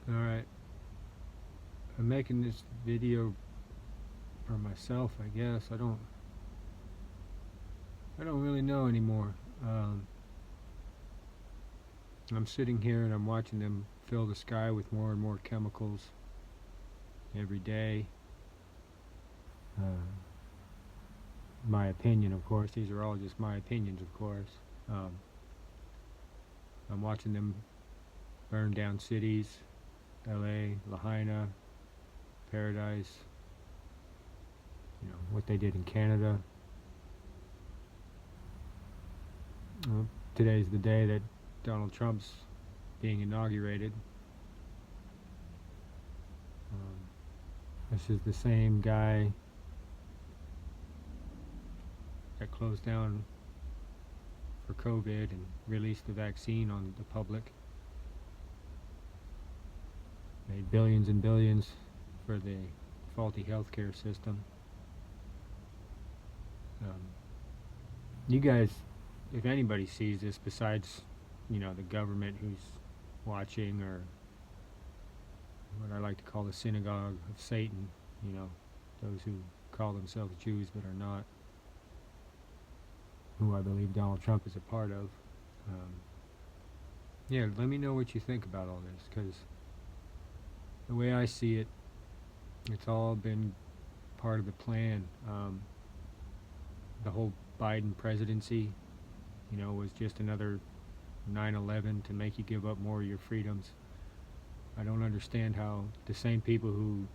Alright, I'm making this video for myself, I guess. I don't really know anymore. Um, I'm sitting here and I'm watching them fill the sky with more and more chemicals every day. Uh, my opinion, of course. These are all just my opinions, of course. Um, I'm watching them burn down cities, LA, Lahaina, Paradise, what they did in Canada. Today's the day that Donald Trump's being inaugurated. Um, this is the same guy that closed down for COVID and released the vaccine on the public. Made billions and billions for the faulty healthcare system. Um, you guys, if anybody sees this besides, the government who's watching, or what I like to call the synagogue of Satan, those who call themselves Jews but are not, who I believe Donald Trump is a part of. Yeah, let me know what you think about all this, because the way I see it, it's all been part of the plan. The whole Biden presidency, was just another 9/11 to make you give up more of your freedoms. I don't understand how the same people who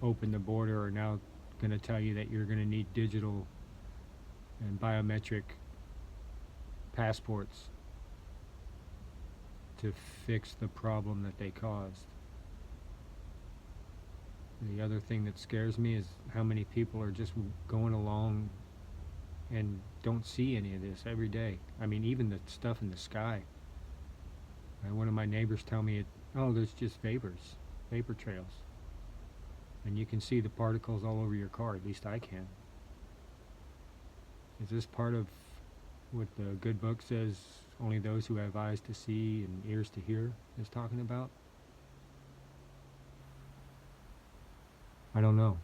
opened the border are now going to tell you that you're going to need digital and biometric passports to fix the problem that they caused. The other thing that scares me is how many people are just going along and don't see any of this every day. I mean, even the stuff in the sky. One of my neighbors tell me, there's just vapor trails. And you can see the particles all over your car, at least I can. Is this part of what the good book says only those who have eyes to see and ears to hear is talking about? I don't know.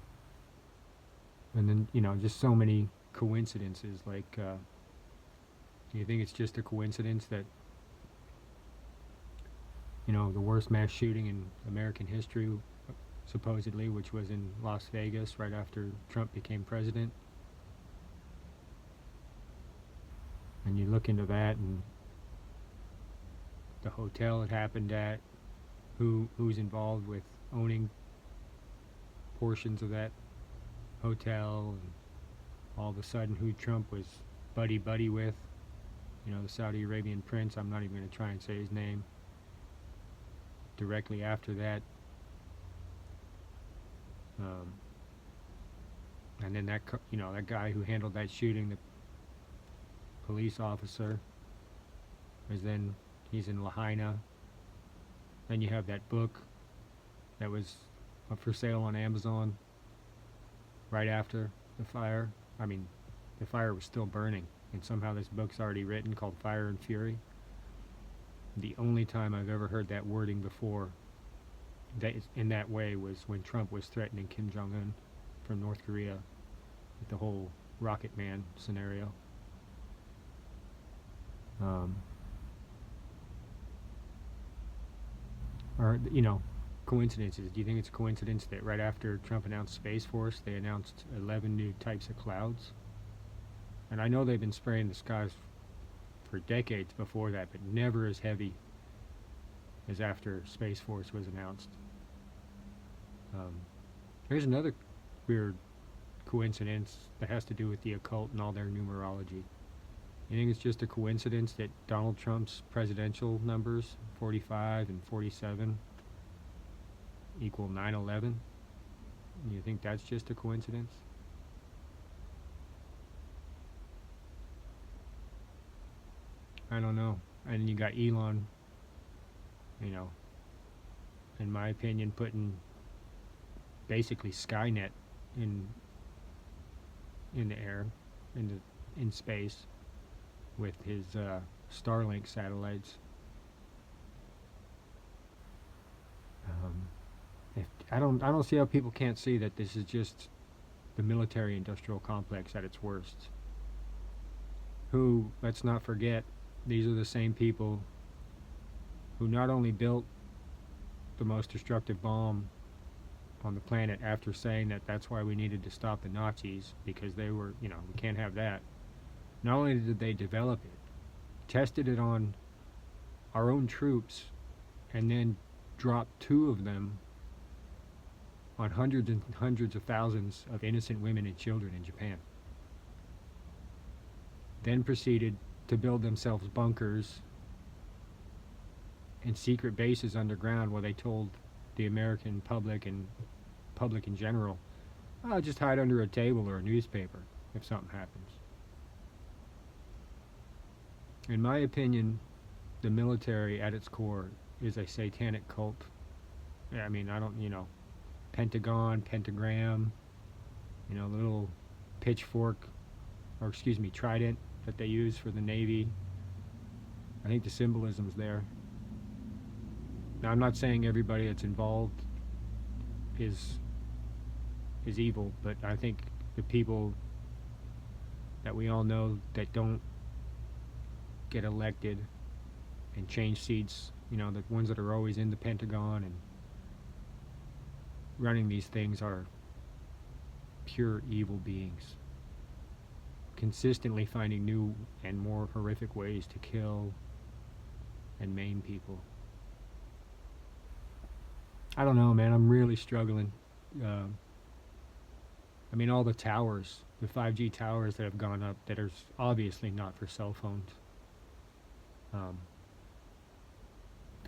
And then, just so many coincidences. Like, do you think it's just a coincidence that, the worst mass shooting in American history, supposedly, which was in Las Vegas right after Trump became president? And you look into that and the hotel it happened at, who's involved with owning portions of that hotel, and all of a sudden who Trump was buddy with, the Saudi Arabian prince. I'm not even going to try and say his name. Directly after that, and then that guy who handled that shooting, the police officer, he's in Lahaina. Then you have that book that was for sale on Amazon right after the fire. I mean, the fire was still burning, and somehow this book's already written, called Fire and Fury. The only time I've ever heard that wording before that is in that way was when Trump was threatening Kim Jong-un from North Korea with the whole Rocket Man scenario. Or, coincidences. Do you think it's a coincidence that right after Trump announced Space Force, they announced 11 new types of clouds? And I know they've been spraying the skies for decades before that, but never as heavy as after Space Force was announced. Here's another weird coincidence that has to do with the occult and all their numerology. You think it's just a coincidence that Donald Trump's presidential numbers, 45 and 47, equal 9/11? You think that's just a coincidence? I don't know. And you got Elon, in my opinion, putting basically Skynet in the air, in space, with his Starlink satellites. I don't see how people can't see that this is just the military industrial complex at its worst. Who, let's not forget, these are the same people who not only built the most destructive bomb on the planet after saying that that's why we needed to stop the Nazis, because they were, we can't have that. Not only did they develop it, tested it on our own troops, and then dropped 2 of them on hundreds and hundreds of thousands of innocent women and children in Japan. Then proceeded to build themselves bunkers and secret bases underground while they told the American public and public in general, oh, just hide under a table or a newspaper if something happens. In my opinion, the military at its core is a satanic cult. I mean, Pentagon, pentagram, little pitchfork, or excuse me, trident that they use for the Navy. I think the symbolism's there. Now, I'm not saying everybody that's involved is evil, but I think the people that we all know that don't get elected and change seats, the ones that are always in the Pentagon and running these things, are pure evil beings, consistently finding new and more horrific ways to kill and maim people. I don't know, man. I'm really struggling. All the towers, the 5G towers that have gone up that are obviously not for cell phones.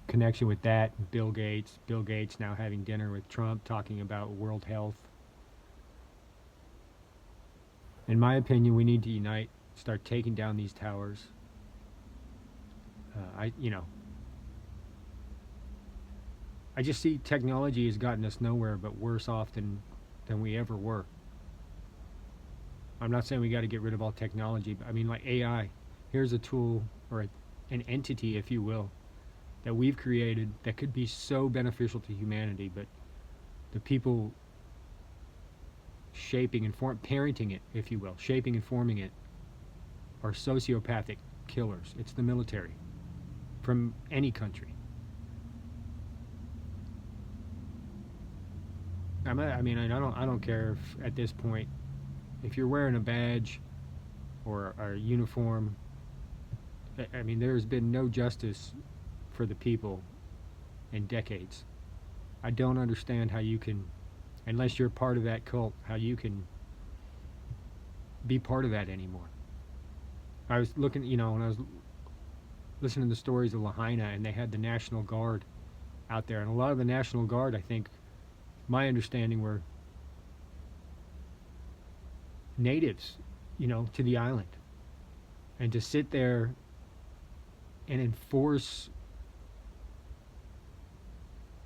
Connection with that, Bill Gates now having dinner with Trump talking about world health. In my opinion, we need to unite, start taking down these towers. I just see technology has gotten us nowhere but worse off than we ever were. I'm not saying we got to get rid of all technology, but like AI. Here's a tool, or an entity, if you will, that we've created that could be so beneficial to humanity, but the people shaping and parenting it, if you will, shaping and forming it, are sociopathic killers. It's the military from any country. I don't care if at this point, if you're wearing a badge or a uniform, there's been no justice for the people in decades. I don't understand how you can, unless you're part of that cult, how you can be part of that anymore. I was looking, when I was listening to the stories of Lahaina, and they had the National Guard out there, and a lot of the National Guard, I think, my understanding, were natives, to the island. And to sit there and enforce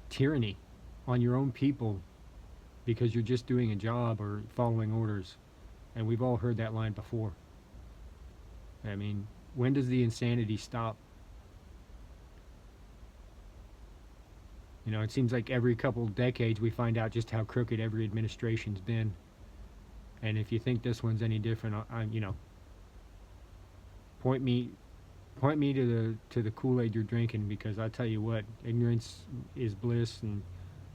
tyranny on your own people because you're just doing a job or following orders. And we've all heard that line before. When does the insanity stop? It seems like every couple decades we find out just how crooked every administration's been. And if you think this one's any different, point me to the Kool-Aid you're drinking, because I tell you what, ignorance is bliss, and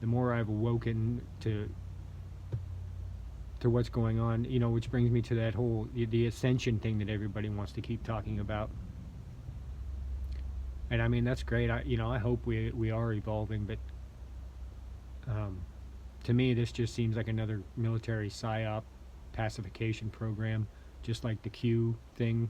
the more I've awoken to what's going on, which brings me to that whole the ascension thing that everybody wants to keep talking about. And that's great. I hope we are evolving, but to me this just seems like another military psyop pacification program, just like the Q thing.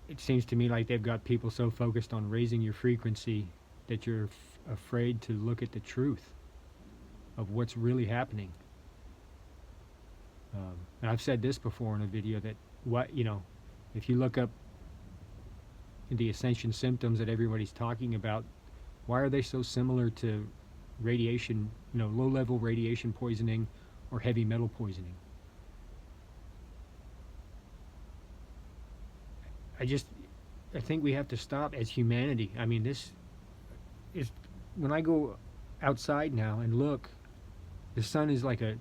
It seems to me like they've got people so focused on raising your frequency that you're afraid to look at the truth of what's really happening. And I've said this before in a video that if you look up the ascension symptoms that everybody's talking about, why are they so similar to radiation, low-level radiation poisoning or heavy metal poisoning? I think we have to stop as humanity. I mean, this is when I go outside now and look, the sun is like a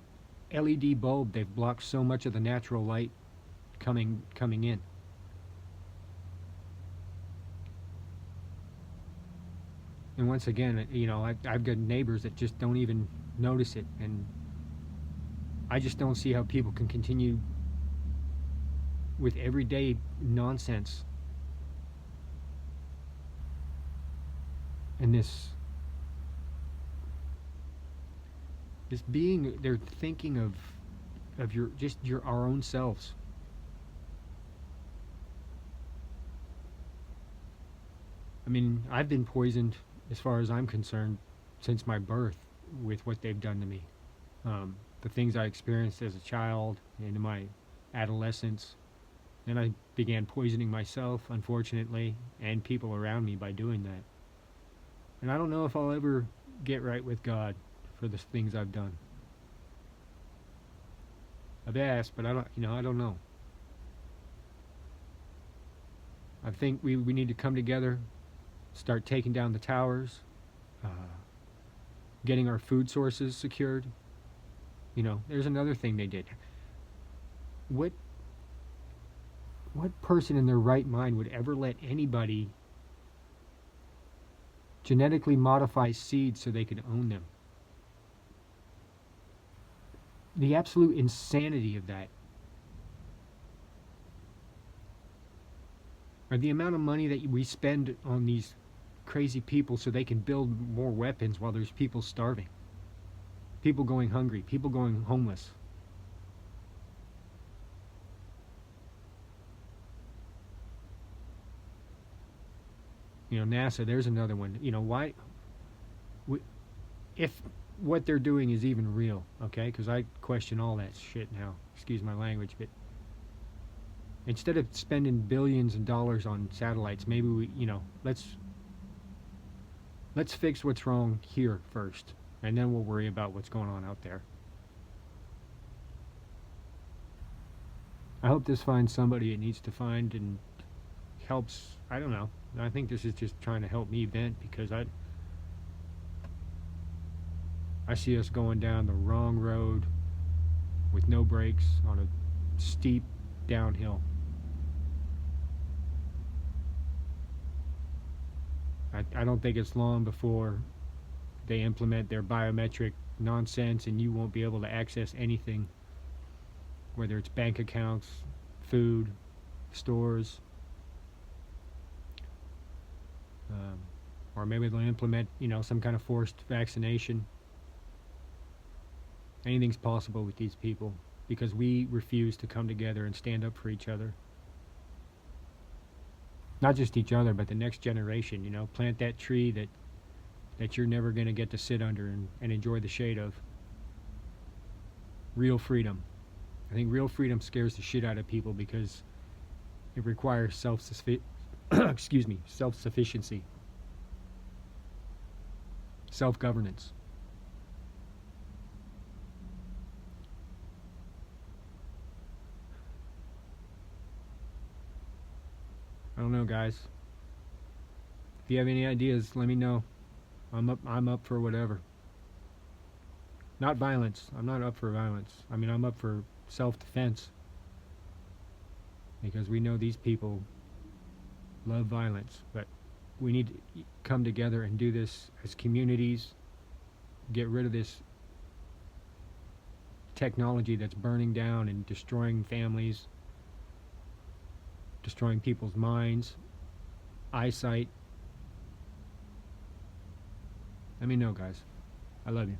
LED bulb. They've blocked so much of the natural light coming in. And once again, I've got neighbors that just don't even notice it, and I just don't see how people can continue with everyday nonsense and this being, they're thinking of your our own selves. I mean, I've been poisoned, as far as I'm concerned, since my birth with what they've done to me. The things I experienced as a child into my adolescence. Then I began poisoning myself, unfortunately, and people around me by doing that. And I don't know if I'll ever get right with God for the things I've done. I've asked, but I don't know. I think we need to come together, start taking down the towers, getting our food sources secured. There's another thing they did. What person in their right mind would ever let anybody genetically modify seeds so they could own them? The absolute insanity of that. Or the amount of money that we spend on these crazy people so they can build more weapons while there's people starving. People going hungry, people going homeless. NASA, there's another one. Why? If what they're doing is even real, okay? Because I question all that shit now. Excuse my language, but instead of spending billions of dollars on satellites, maybe let's fix what's wrong here first, and then we'll worry about what's going on out there. I hope this finds somebody it needs to find and helps. I don't know. I think this is just trying to help me vent, because I see us going down the wrong road with no brakes on a steep downhill. I don't think it's long before they implement their biometric nonsense and you won't be able to access anything, whether it's bank accounts, food, stores, or maybe they'll implement, some kind of forced vaccination. Anything's possible with these people because we refuse to come together and stand up for each other. Not just each other, but the next generation. Plant that tree that you're never going to get to sit under and enjoy the shade of. Real freedom. I think real freedom scares the shit out of people because it requires self-sufficiency, self-governance. I don't know, guys. If you have any ideas, let me know. I'm up for whatever. Not violence. I'm not up for violence. I mean, I'm up for self-defense. Because we know these people love violence. But we need to come together and do this as communities. Get rid of this technology that's burning down and destroying families. Destroying people's minds, eyesight. Let me know, guys. I love you.